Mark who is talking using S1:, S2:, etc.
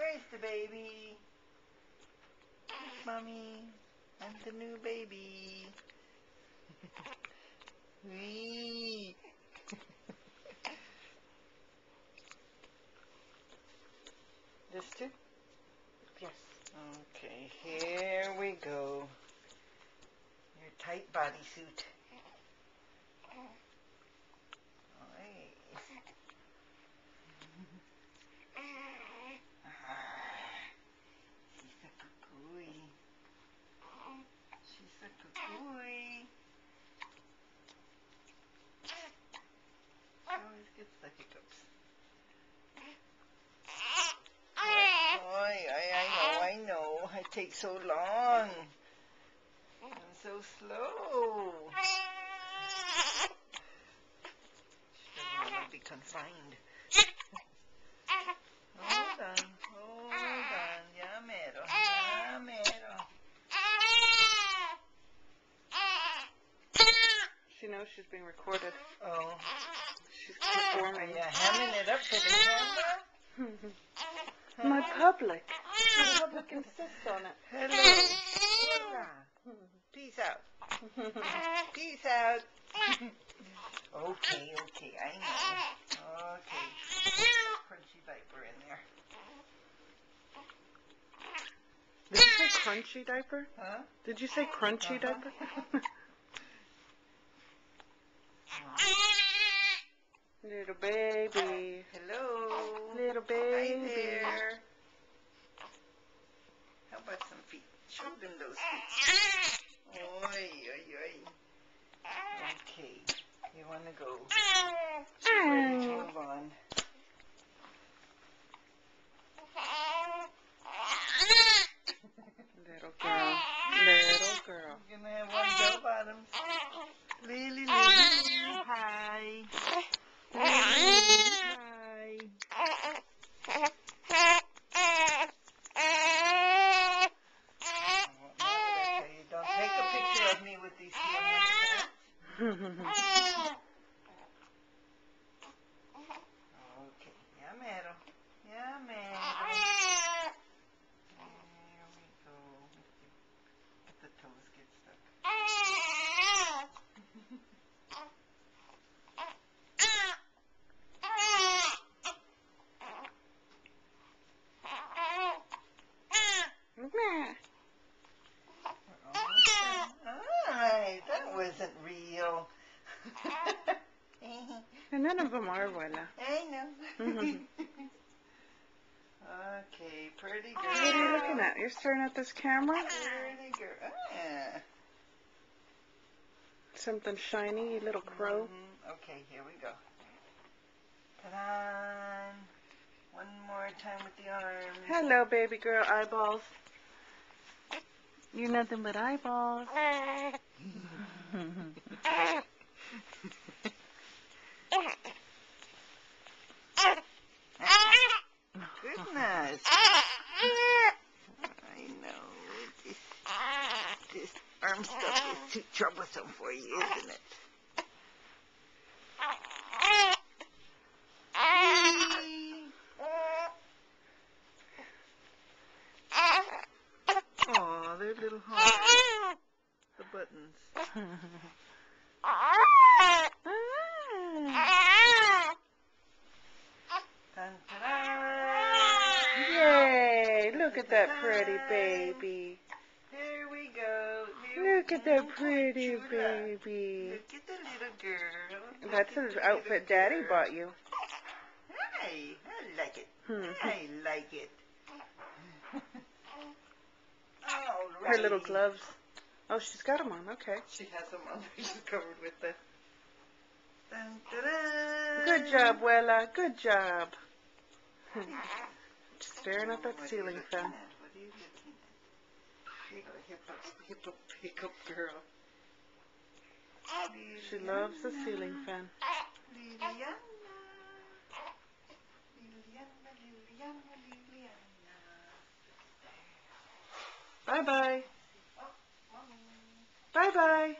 S1: Where's the baby? Mommy, I'm the new baby. Wee. This too?
S2: Yes.
S1: Okay, here we go. Your tight bodysuit. She's a cuckoo. She always gets the hiccups. I know. I take so long. I'm so slow. She doesn't want to be confined. Hold on. Ya mero.
S2: She knows she's being recorded.
S1: Oh.
S2: She's performing.
S1: Are you hamming it up for the camera?
S2: My public. The public insists on it.
S1: Hello. Hola. Peace out. Peace out. Okay, I know. Okay. Crunchy diaper in there.
S2: Did you say crunchy diaper?
S1: Huh?
S2: Did you say crunchy diaper? Little baby.
S1: Hello.
S2: Little baby.
S1: Hi there. How about some feet? Show them those feet. Oi. Okay. You want to go. Ready to move on.
S2: Little girl.
S1: You're going to have one bell bottoms. Lily. Hi. Hi. Don't take a picture of me with these feelings. Okay, ya mero. There we go. Let the toes get stuck. Alright, that wasn't real.
S2: And none of them are, Wella.
S1: I know. Okay, pretty girl.
S2: What are you looking at? You're staring at this camera?
S1: Pretty girl.
S2: Something shiny, you little crow.
S1: Okay, here we go. Ta-da! One more time with the arms.
S2: Hello, baby girl eyeballs. You're nothing but eyeballs.
S1: Goodness. I know. This arm stuff is too troublesome for you, isn't it? Oh, they're little hard. The buttons.
S2: Yay! Look at that pretty baby.
S1: Here we go.
S2: Look at that pretty baby.
S1: Look at the little girl.
S2: That's the outfit Daddy bought you.
S1: Hey, I like it. I like it.
S2: Her little gloves. Oh, she's got them on. Okay.
S1: She has them on. She's covered with the... Dun, dun, dun.
S2: Good job, Wella. Good job. Just staring at that ceiling fan.
S1: What are you looking at? Here you go, hiccup girl.
S2: She loves the ceiling fan.
S1: Liliana.
S2: Bye-bye. Bye-bye.